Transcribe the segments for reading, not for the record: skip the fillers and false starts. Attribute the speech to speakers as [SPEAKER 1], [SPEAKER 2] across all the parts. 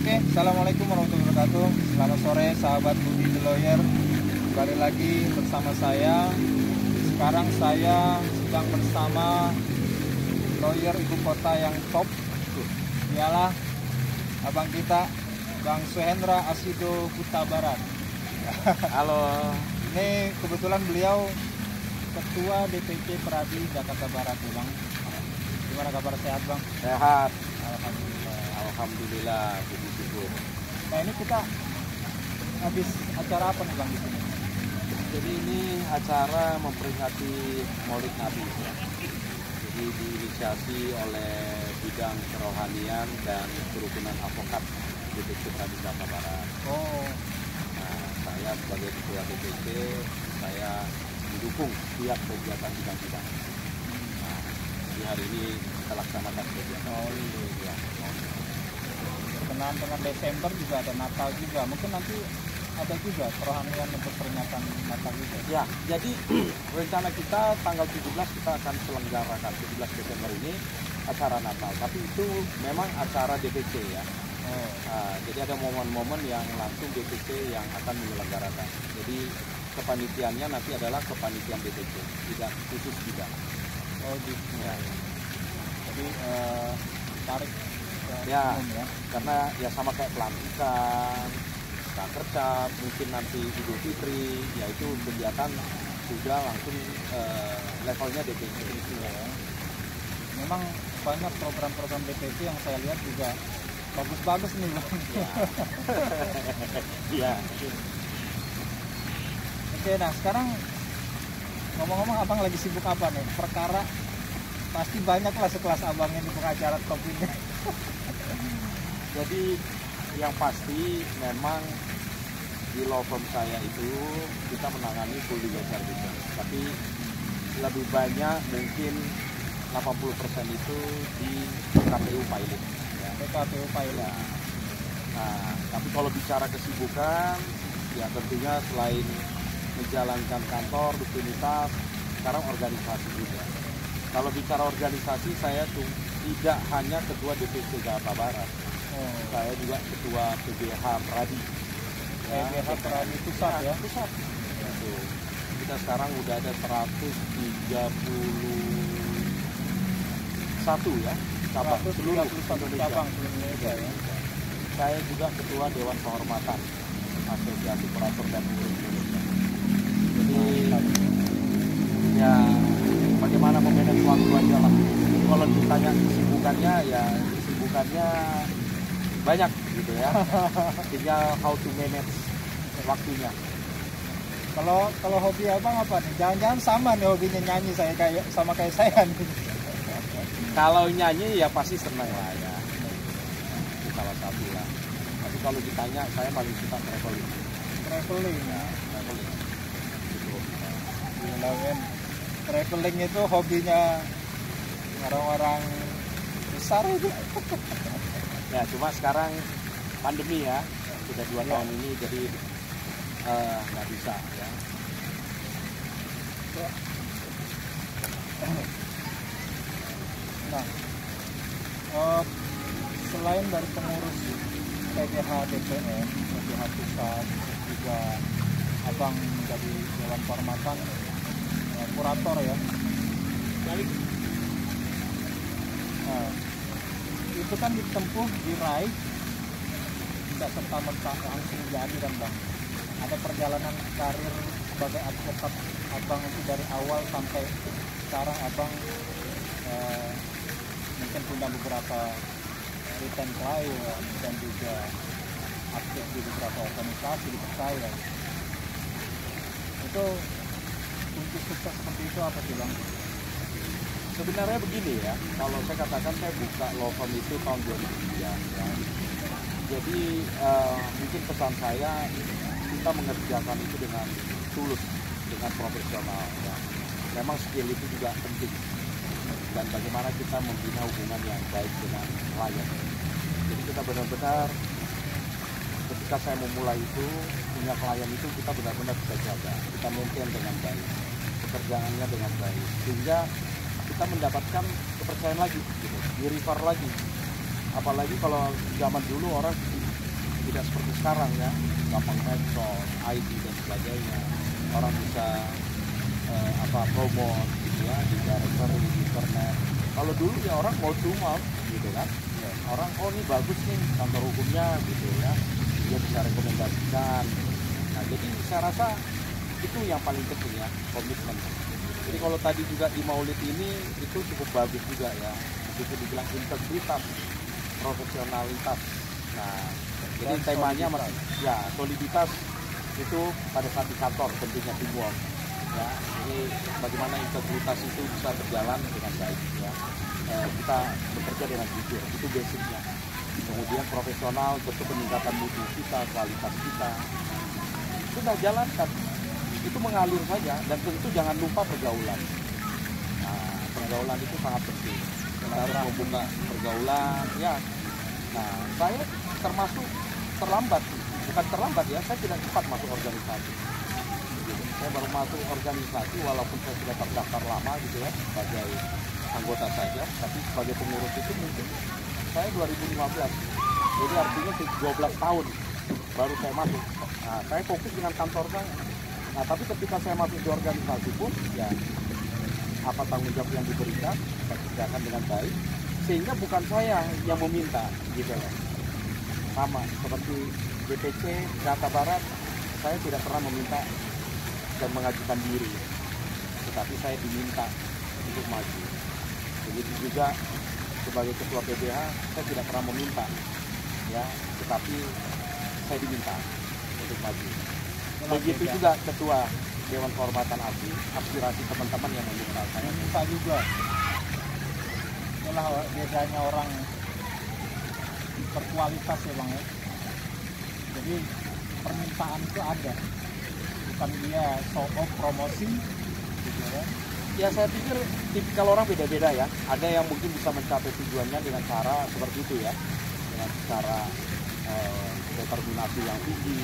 [SPEAKER 1] Oke, assalamualaikum warahmatullahi wabarakatuh. Selamat sore sahabat Budi The Lawyer. Kembali lagi bersama saya. Sekarang saya sedang bersama lawyer ibu kota yang top. Ialah abang kita, Bang Suhendra Asido Huta Barat.
[SPEAKER 2] Halo.
[SPEAKER 1] Ini kebetulan beliau Ketua DPC Peradi Jakarta Barat, ya Bang. Gimana kabar, sehat Bang?
[SPEAKER 2] Sehat.
[SPEAKER 1] Alhamdulillah.
[SPEAKER 2] Alhamdulillah, puji syukur.
[SPEAKER 1] Nah, ini kita habis acara apa nih Bang di sini?
[SPEAKER 2] Jadi ini acara memperingati Maulid Nabi ya. Jadi diinisiasi oleh bidang kerohanian dan kerukunan advokat DPC Peradi Jakarta Barat.
[SPEAKER 1] Oh,
[SPEAKER 2] Nah, saya sebagai ketua DPC, saya mendukung setiap kegiatan bidang-bidang. Nah, di hari ini kita laksanakan kegiatan.
[SPEAKER 1] oh iya.
[SPEAKER 2] Ya.
[SPEAKER 1] Berkenaan dengan Desember juga ada Natal juga. Mungkin nanti ada juga kerohanian untuk peringatan Natal juga.
[SPEAKER 2] Ya, jadi rencana kita tanggal 17 kita akan selenggarakan 17 Desember ini acara Natal. Tapi itu memang acara DPC ya.
[SPEAKER 1] Oh,
[SPEAKER 2] Nah, jadi ada momen-momen yang langsung DPC yang akan menyelenggarakan. Jadi kepanitiaannya nanti adalah kepanitiaan DPC, tidak khusus tidak.
[SPEAKER 1] oh gitu.
[SPEAKER 2] Ya.
[SPEAKER 1] Jadi tarik ke
[SPEAKER 2] Ya.
[SPEAKER 1] umum ya.
[SPEAKER 2] Karena ya sama kayak pelantikan, kerja, mungkin nanti Idul Fitri, yaitu kegiatan sudah langsung levelnya DPC itu ya.
[SPEAKER 1] Memang banyak program-program DPC yang saya lihat juga bagus-bagus nih Bang.
[SPEAKER 2] Iya.
[SPEAKER 1] Oke, nah sekarang ngomong-ngomong abang lagi sibuk apa nih? Perkara pasti banyak lah sekelas abang ini pengacara top ini.
[SPEAKER 2] Jadi yang pasti memang di law firm saya itu kita menangani full legal services, tapi lebih banyak mungkin 80% itu di KPU pilot. Ya.
[SPEAKER 1] PKPU pilot.
[SPEAKER 2] Ya. Nah, tapi kalau bicara kesibukan, ya tentunya selain menjalankan kantor, rutinitas, sekarang organisasi juga. Kalau bicara organisasi, saya tuh tidak hanya ketua DPC Jakarta Barat,
[SPEAKER 1] Oh,
[SPEAKER 2] saya juga ketua PBH Peradi.
[SPEAKER 1] PBH Peradi Pusat ya.
[SPEAKER 2] Pusat. Itu. Kita sekarang udah ada 131 ya, cabang seluruh
[SPEAKER 1] 131
[SPEAKER 2] Indonesia.
[SPEAKER 1] cabang seluruh Indonesia ya.
[SPEAKER 2] Saya juga ketua Dewan Kehormatan Asosiasi Kurator dan Pengurus Indonesia. Jadi ya bagaimana memanage waktu aja lah. Kalau ditanya kesibukannya, ya kesibukannya banyak gitu ya. Tinggal how to manage waktunya.
[SPEAKER 1] Kalau hobi abang apa nih? Jangan-jangan sama nih hobinya nyanyi saya kayak saya nih.
[SPEAKER 2] Kalau nyanyi ya pasti senang lah ya. Itu salah satu lah. Tapi kalau ditanya, saya paling suka traveling.
[SPEAKER 1] Traveling.
[SPEAKER 2] Ya, traveling. Itu hobi saya.
[SPEAKER 1] Gila men. Traveling itu hobinya orang-orang besar itu.
[SPEAKER 2] Ya cuma sekarang pandemi ya, sudah 2
[SPEAKER 1] Ya.
[SPEAKER 2] tahun ini jadi nggak bisa ya.
[SPEAKER 1] Nah, selain dari pengurus PBH DPR, PBH Pusat, juga abang menjadi Dewan Kehormatan, kurator ya. Balik. Nah, itu kan ditempuh, diraih, tidak serta-merta langsung jadi kan Bang. Ada perjalanan karir sebagai advokat abang itu dari awal sampai sekarang abang mungkin punya beberapa written client dan juga aktif di beberapa organisasi dipercaya. Itu kunci sukses seperti itu apa sih Bang?
[SPEAKER 2] Sebenarnya begini ya, kalau saya katakan saya buka law firm itu tahun 2003 ya. Jadi mungkin pesan saya, kita mengerjakan itu dengan tulus, dengan profesional ya. Memang skill itu juga penting, dan bagaimana kita membina hubungan yang baik dengan klien. Jadi kita benar-benar ketika saya memulai itu, punya klien itu kita benar-benar bisa jaga, kita maintain dengan baik, pekerjaannya dengan baik, sehingga kita mendapatkan kepercayaan lagi gitu, di refer lagi. Apalagi kalau zaman dulu orang tidak seperti sekarang ya, gampang medsos, ID dan sebagainya. Orang bisa promo gitu ya di directory di internet. Kalau dulu ya orang mau to mouth gitu kan, ya, orang oh ini bagus nih kantor hukumnya gitu ya, dia bisa rekomendasikan. Nah jadi saya rasa itu yang paling penting ya, komitmen. Jadi kalau tadi juga di Maulid ini itu cukup bagus juga ya, itu dibilang integritas, profesionalitas. Nah jadi
[SPEAKER 1] Dan
[SPEAKER 2] temanya
[SPEAKER 1] soliditas.
[SPEAKER 2] ya soliditas itu pada saat di kantor tentunya teamwork. Ya, ini bagaimana integritas itu bisa berjalan dengan baik ya. Kita bekerja dengan jujur, itu basicnya. Kemudian profesional, tentu peningkatan mutu kita, kualitas kita. Sudah jalankan, itu mengalir saja dan tentu jangan lupa pergaulan. Nah, pergaulan itu sangat penting. Kita harus membuka pergaulan, ya. Nah, saya termasuk terlambat, bukan terlambat ya, saya tidak cepat masuk organisasi. Saya baru masuk organisasi walaupun saya sudah terdaftar lama gitu ya sebagai anggota saja, tapi sebagai pengurus itu mungkin saya 2015, jadi artinya 12 tahun baru saya masuk. Nah, saya fokus dengan kantor saya. Nah, tapi ketika saya masuk di organisasi pun ya apa tanggung jawab yang diberikan saya kerjakan dengan baik, sehingga bukan saya yang meminta gitu loh. Sama seperti DPC Jakarta Barat, saya tidak pernah meminta dan mengajukan diri, tetapi saya diminta untuk maju. Begitu juga sebagai ketua PBH, saya tidak pernah meminta, ya, tetapi saya diminta untuk maju. Begitu juga ketua Dewan Kehormatan ASI, aspirasi teman-teman yang meminta saya.
[SPEAKER 1] Minta juga. Itulah bedanya orang berkualitas ya Bang ya. Jadi permintaan itu ada, bukan dia show off promosi gitu ya.
[SPEAKER 2] Ya saya pikir tipikal orang beda-beda ya. Ada yang mungkin bisa mencapai tujuannya dengan cara seperti itu ya, dengan cara determinasi yang tinggi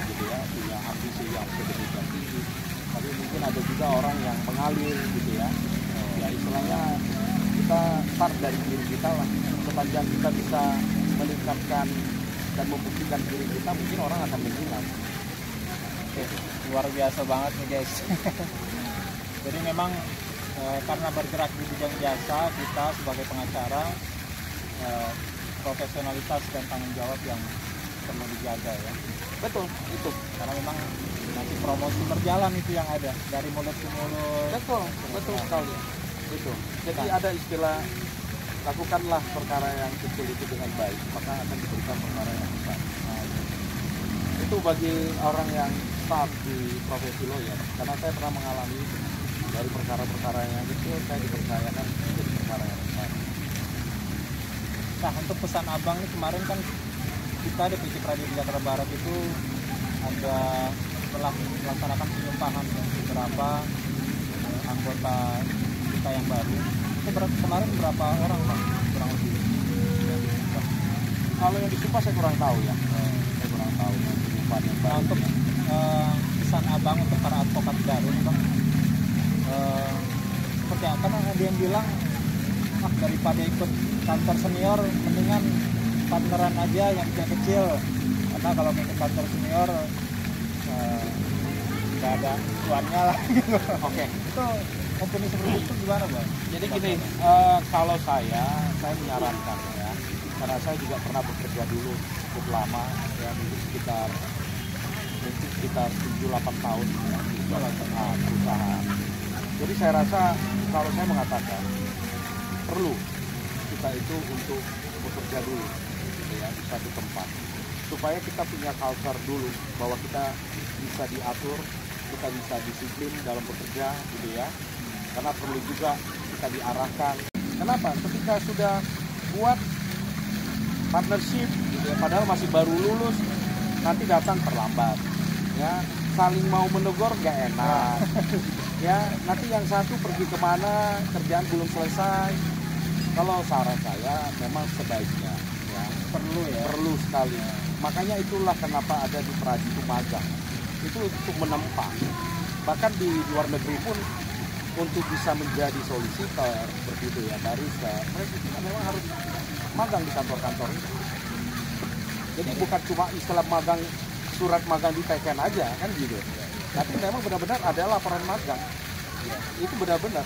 [SPEAKER 2] gitu ya, punya ambisi yang sedemikian tinggi. Tapi mungkin ada juga orang yang mengalir gitu ya. Ya istilahnya kita start dari diri kita lah. Sepanjang kita bisa meningkatkan dan membuktikan diri kita, mungkin orang akan menilai.
[SPEAKER 1] Luar biasa banget nih guys. Jadi memang karena bergerak di bidang jasa, kita sebagai pengacara profesionalitas dan tanggung jawab yang perlu dijaga ya.
[SPEAKER 2] Betul, itu.
[SPEAKER 1] Karena memang nanti promosi berjalan itu yang ada dari mulut ke mulut.
[SPEAKER 2] Betul, betul sekali. Itu. Jadi ada istilah lakukanlah perkara yang kecil itu dengan baik, maka akan diberikan perkara yang besar. Nah, itu bagi orang yang start di profesi lawyer, karena saya pernah mengalami itu. Dari perkara-perkara yang kecil saya dipercayakan menjadi perkara yang besar.
[SPEAKER 1] Nah untuk pesan abang nih, kemarin kan kita di PJ Pradi Jakarta Barat itu ada telah melaksanakan penyumpahan ya, beberapa anggota kita yang baru. Itu kemarin berapa orang Bang? Kurang lebih.
[SPEAKER 2] Kalau yang disumpah saya kurang tahu ya. Saya kurang tahu penyumpahan yang
[SPEAKER 1] Nah
[SPEAKER 2] baru.
[SPEAKER 1] untuk pesan abang untuk para advokat baru nih Bang, seperti apa? Karena ada yang bilang daripada ikut kantor senior mendingan partneran aja yang kecil, karena kalau ikut kantor senior nggak ada cuannya lah gitu.
[SPEAKER 2] Oke.
[SPEAKER 1] Itu opini seperti itu gimana Bang?
[SPEAKER 2] Jadi gini, kalau saya menyarankan ya, karena saya juga pernah bekerja dulu cukup lama ya, mungkin sekitar 7-8 tahun ya, di sebuah perusahaan. Jadi saya rasa kalau saya mengatakan perlu kita itu untuk bekerja dulu gitu ya, di satu tempat, supaya kita punya culture dulu bahwa kita bisa diatur, kita bisa disiplin dalam bekerja gitu ya. Karena perlu juga kita diarahkan. Kenapa? Ketika sudah buat partnership gitu ya, padahal masih baru lulus, nanti datang terlambat ya, saling mau menegur gak enak ya, nanti yang satu pergi kemana, kerjaan belum selesai. Kalau saran saya memang sebaiknya ya, perlu sekali. Makanya itulah kenapa ada di Pradi itu magang, itu untuk menempa. Bahkan di luar negeri pun untuk bisa menjadi solicitor seperti itu ya, barista, mereka juga memang harus magang di kantor-kantor itu. Jadi bukan cuma istilah magang, surat magang diteken aja kan gitu. Tapi memang benar-benar ada laporan magang. Ya, itu benar-benar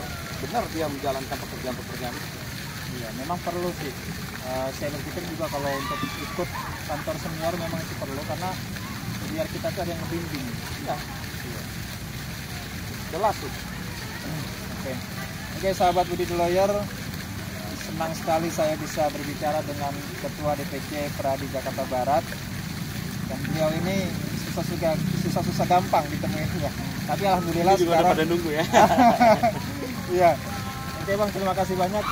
[SPEAKER 2] dia menjalankan pekerjaan-pekerjaan itu.
[SPEAKER 1] Iya, memang perlu sih. Saya berpikir juga kalau untuk ikut kantor senior memang itu perlu, karena biar kita tuh ada yang ngebimbing.
[SPEAKER 2] Ya,
[SPEAKER 1] Iya.
[SPEAKER 2] jelas tuh.
[SPEAKER 1] Oke, sahabat Budi The Lawyer, senang sekali saya bisa berbicara dengan Ketua DPC Pradi Jakarta Barat. Dan beliau ini susah-susah gampang ditemuinnya. Tapi alhamdulillah
[SPEAKER 2] Ini juga
[SPEAKER 1] sekarang
[SPEAKER 2] pada nunggu ya.
[SPEAKER 1] iya. Oke Bang, terima kasih banyak.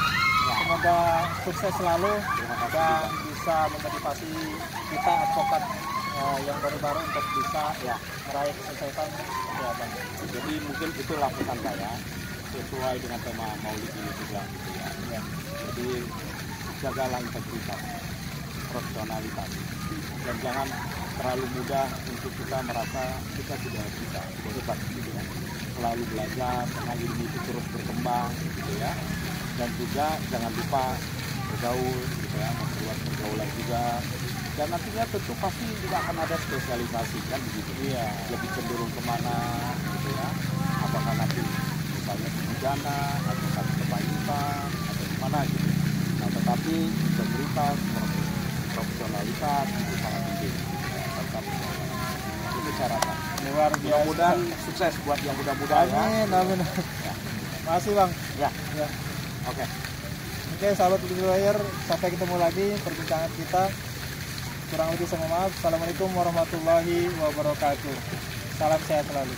[SPEAKER 1] Semoga sukses selalu
[SPEAKER 2] Terima kasih
[SPEAKER 1] dan
[SPEAKER 2] juga.
[SPEAKER 1] bisa memotivasi kita advokat yang baru-baru untuk bisa meraih kesuksesan. Ya, Bang.
[SPEAKER 2] Jadi mungkin itulah pesan saya sesuai dengan tema Maulid ini juga gitu ya.
[SPEAKER 1] Iya.
[SPEAKER 2] Jadi jagalah integritas, profesionalitas, dan jangan terlalu mudah untuk kita merasa kita sudah hebat gitu ya. Selalu belajar karena ilmu itu terus berkembang gitu ya. Dan juga jangan lupa bergaul gitu ya, memperluas pergaulan juga. Dan nantinya tentu pasti juga akan ada spesialisasi kan begitu. Iya. Lebih cenderung kemana gitu ya. Apakah nanti misalnya di pidana atau kepahitan atau kemana gitu. Nah tetapi integritas, profesionalitas itu sangat penting. Tetap itu syaratnya.
[SPEAKER 1] Luar biasa.
[SPEAKER 2] Mudah-mudahan sukses buat yang muda-muda ya.
[SPEAKER 1] Amin, amin.
[SPEAKER 2] Ya.
[SPEAKER 1] Makasih Bang.
[SPEAKER 2] Ya.
[SPEAKER 1] Ya.
[SPEAKER 2] Oke.
[SPEAKER 1] Oke, sahabat Budi The Lawyer, sampai ketemu lagi perbincangan kita. Kurang lebih saya mohon maaf. Assalamualaikum warahmatullahi wabarakatuh. Salam sehat selalu.